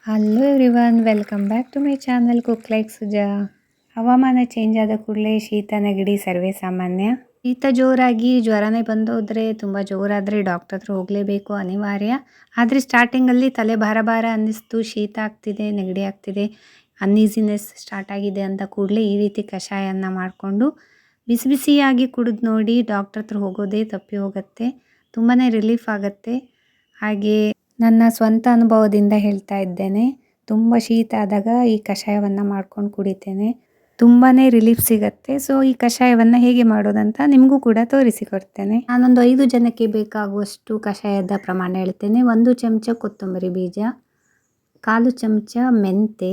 Hello everyone, welcome back to my channel cook like Suja. ಹವಾಮಾನ change ಆದ ಕೂಡಲೇ ಶೀತ ನೆಗಡಿ ಸರ್ವೇ ಸಾಮಾನ್ಯ. ಶೀತ ಜೋರಾಗಿ ಜ್ವರನೇ ಬಂದೋದ್ರೆ, ತುಂಬ ಜೋರಾದರೆ ಡಾಕ್ಟರ್ ಹತ್ರ ಹೋಗಲೇಬೇಕು, ಅನಿವಾರ್ಯ. ಆದರೆ ಸ್ಟಾರ್ಟಿಂಗಲ್ಲಿ ತಲೆ ಭಾರ ಭಾರ ಅನ್ನಿಸ್ತು, ಶೀತ ಆಗ್ತಿದೆ, ನೆಗಡಿ ಆಗ್ತಿದೆ, ಅನ್ಈಸಿನೆಸ್ ಸ್ಟಾರ್ಟ್ ಆಗಿದೆ ಅಂತ ಕೂಡಲೇ ಈ ರೀತಿ ಕಷಾಯನ ಮಾಡಿಕೊಂಡು ಬಿಸಿ ಬಿಸಿಯಾಗಿ ಕುಡಿದು ನೋಡಿ. ಡಾಕ್ಟರ್ ಹತ್ರ ಹೋಗೋದೇ ತಪ್ಪಿ ಹೋಗುತ್ತೆ, ತುಂಬಾ ರಿಲೀಫ್ ಆಗುತ್ತೆ. ಹಾಗೆ ನನ್ನ ಸ್ವಂತ ಅನುಭವದಿಂದ ಹೇಳ್ತಾ ಇದ್ದೇನೆ. ತುಂಬ ಶೀತ ಆದಾಗ ಈ ಕಷಾಯವನ್ನು ಮಾಡ್ಕೊಂಡು ಕುಡಿತೇನೆ, ತುಂಬಾ ರಿಲೀಫ್ ಸಿಗುತ್ತೆ. ಸೊ ಈ ಕಷಾಯವನ್ನು ಹೇಗೆ ಮಾಡೋದಂತ ನಿಮಗೂ ಕೂಡ ತೋರಿಸಿಕೊಡ್ತೇನೆ. ನಾನೊಂದು 5 ಜನಕ್ಕೆ ಬೇಕಾಗುವಷ್ಟು ಕಷಾಯದ ಪ್ರಮಾಣ ಹೇಳ್ತೇನೆ. 1 ಚಮಚ ಕೊತ್ತಂಬರಿ ಬೀಜ, 1/4 ಚಮಚ ಮೆಂತೆ,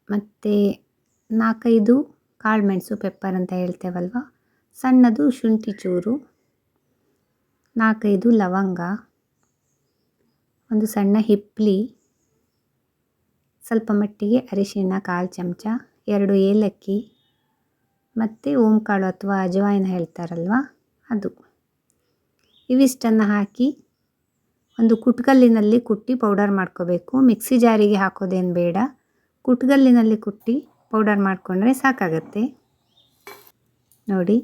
ಮತ್ತು 4-5 ಕಾಳುಮೆಣಸು, ಪೆಪ್ಪರ್ ಅಂತ ಹೇಳ್ತೇವಲ್ವ, ಸಣ್ಣದು ಶುಂಠಿ ಚೂರು, 4-5 ಲವಂಗ, ಒಂದು ಸಣ್ಣ ಹಿಪ್ಪಲಿ, ಸ್ವಲ್ಪ ಮಟ್ಟಿಗೆ ಅರಿಶಿಣ 1/4 ಚಮಚ, 2 ಏಲಕ್ಕಿ, ಮತ್ತು ಓಂಕಾಳು ಅಥವಾ ಅಜವಾಯಿನ ಹೇಳ್ತಾರಲ್ವ ಅದು. ಇವಿಷ್ಟನ್ನು ಹಾಕಿ ಒಂದು ಕುಟ್ಕಲ್ಲಿನಲ್ಲಿ ಕುಟ್ಟಿ ಪೌಡರ್ ಮಾಡ್ಕೋಬೇಕು. ಮಿಕ್ಸಿ ಜಾರಿಗೆ ಹಾಕೋದೇನು ಬೇಡ, ಕುಟ್ಕಲ್ಲಿನಲ್ಲಿ ಕುಟ್ಟಿ ಪೌಡರ್ ಮಾಡಿಕೊಂಡ್ರೆ ಸಾಕಾಗತ್ತೆ. ನೋಡಿ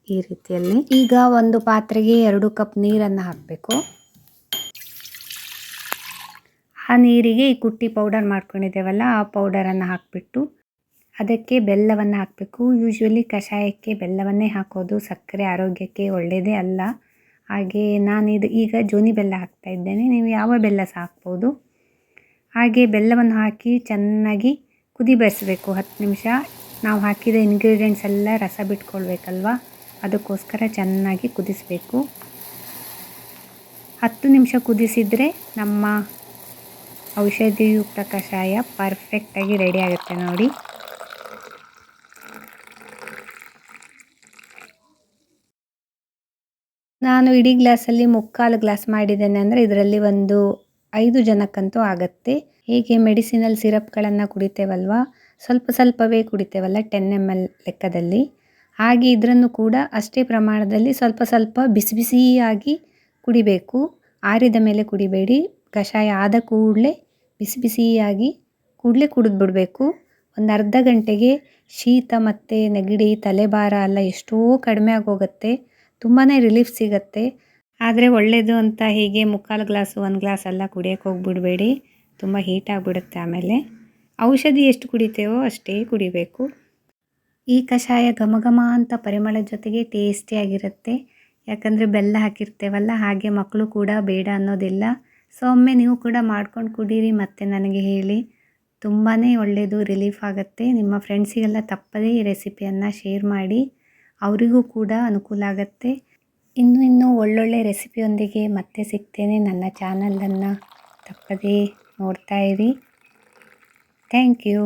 ಈ ರೀತಿಯಲ್ಲಿ. ಈಗ ಒಂದು ಪಾತ್ರೆಗೆ 2 ಕಪ್ ನೀರನ್ನು ಹಾಕಬೇಕು. ಆ ನೀರಿಗೆ ಈ ಕುಟ್ಟಿ ಪೌಡರ್ ಮಾಡ್ಕೊಂಡಿದ್ದೇವಲ್ಲ, ಆ ಪೌಡರನ್ನು ಹಾಕಿಬಿಟ್ಟು ಅದಕ್ಕೆ ಬೆಲ್ಲವನ್ನು ಹಾಕಬೇಕು. ಯೂಶ್ವಲಿ ಕಷಾಯಕ್ಕೆ ಬೆಲ್ಲವನ್ನೇ ಹಾಕೋದು, ಸಕ್ಕರೆ ಆರೋಗ್ಯಕ್ಕೆ ಒಳ್ಳೆಯದೇ ಅಲ್ಲ. ಹಾಗೆ ನಾನಿದು ಈಗ ಜೋನಿ ಬೆಲ್ಲ ಹಾಕ್ತಾ ಇದ್ದೇನೆ, ನೀವು ಯಾವ ಬೆಲ್ಲ ಸಹ ಹಾಕ್ಬೋದು. ಹಾಗೆ ಬೆಲ್ಲವನ್ನು ಹಾಕಿ ಚೆನ್ನಾಗಿ ಕುದಿ ಬರಿಸಬೇಕು 10 ನಿಮಿಷ. ನಾವು ಹಾಕಿದ ಇಂಗ್ರೀಡಿಯೆಂಟ್ಸ್ ಎಲ್ಲ ರಸ ಬಿಟ್ಕೊಳ್ಬೇಕಲ್ವ, ಅದಕ್ಕೋಸ್ಕರ ಚೆನ್ನಾಗಿ ಕುದಿಸಬೇಕು. 10 ನಿಮಿಷ ಕುದಿಸಿದರೆ ನಮ್ಮ ಔಷಧಿಯುಕ್ತ ಕಷಾಯ ಪರ್ಫೆಕ್ಟಾಗಿ ರೆಡಿ ಆಗುತ್ತೆ ನೋಡಿ. ನಾನು ಇಡೀ ಗ್ಲಾಸಲ್ಲಿ 3/4 ಗ್ಲಾಸ್ ಮಾಡಿದ್ದೇನೆ ಅಂದರೆ ಇದರಲ್ಲಿ ಒಂದು 5 ಜನಕ್ಕಂತೂ ಆಗುತ್ತೆ. ಹೇಗೆ ಮೆಡಿಸಿನಲ್ ಸಿರಪ್ಗಳನ್ನು ಕುಡಿತೇವಲ್ವ, ಸ್ವಲ್ಪ ಸ್ವಲ್ಪವೇ ಕುಡಿತೇವಲ್ಲ 10 ml ಲೆಕ್ಕದಲ್ಲಿ, ಹಾಗೆ ಇದನ್ನು ಕೂಡ ಅಷ್ಟೇ ಪ್ರಮಾಣದಲ್ಲಿ ಸ್ವಲ್ಪ ಸ್ವಲ್ಪ ಬಿಸಿ ಬಿಸಿಯಾಗಿ ಕುಡಿಬೇಕು. ಆರಿದ ಮೇಲೆ ಕುಡಿಬೇಡಿ. ಕಷಾಯ ಆದ ಕೂಡಲೇ ಬಿಸಿ ಬಿಸಿಯಾಗಿ ಕೂಡಲೇ ಕುಡಿದು ಬಿಡಬೇಕು. ಒಂದು ಅರ್ಧ ಗಂಟೆಗೆ ಶೀತ ಮತ್ತು ನೆಗಡಿ, ತಲೆಭಾರ ಎಲ್ಲ ಎಷ್ಟೋ ಕಡಿಮೆ ಆಗೋಗುತ್ತೆ, ತುಂಬಾ ರಿಲೀಫ್ ಸಿಗುತ್ತೆ. ಆದರೆ ಒಳ್ಳೆಯದು ಅಂತ ಹೀಗೆ 3/4 ಗ್ಲಾಸು 1 ಗ್ಲಾಸ್ ಎಲ್ಲ ಕುಡಿಯೋಕ್ಕೆ ಹೋಗ್ಬಿಡಬೇಡಿ, ತುಂಬ ಹೀಟ್ ಆಗಿಬಿಡುತ್ತೆ. ಆಮೇಲೆ ಔಷಧಿ ಎಷ್ಟು ಕುಡಿತೇವೋ ಅಷ್ಟೇ ಕುಡಿಬೇಕು. ಈ ಕಷಾಯ ಘಮ ಘಮ ಅಂತ ಪರಿಮಳದ ಜೊತೆಗೆ ಟೇಸ್ಟಿಯಾಗಿರುತ್ತೆ, ಯಾಕಂದರೆ ಬೆಲ್ಲ ಹಾಕಿರ್ತೇವಲ್ಲ. ಹಾಗೆ ಮಕ್ಕಳು ಕೂಡ ಬೇಡ ಅನ್ನೋದಿಲ್ಲ. ಸೊ ಒಮ್ಮೆ ನೀವು ಕೂಡ ಮಾಡ್ಕೊಂಡು ಕುಡೀರಿ, ಮತ್ತು ನನಗೆ ಹೇಳಿ. ತುಂಬಾ ಒಳ್ಳೆಯದು, ರಿಲೀಫ್ ಆಗುತ್ತೆ. ನಿಮ್ಮ ಫ್ರೆಂಡ್ಸಿಗೆಲ್ಲ ತಪ್ಪದೇ ಈ ರೆಸಿಪಿಯನ್ನು ಶೇರ್ ಮಾಡಿ, ಅವರಿಗೂ ಕೂಡ ಅನುಕೂಲ ಆಗುತ್ತೆ. ಇನ್ನೂ ಒಳ್ಳೊಳ್ಳೆ ರೆಸಿಪಿಯೊಂದಿಗೆ ಮತ್ತೆ ಸಿಗ್ತೇನೆ. ನನ್ನ ಚಾನಲನ್ನು ತಪ್ಪದೇ ನೋಡ್ತಾ ಇರಿ. Thank you.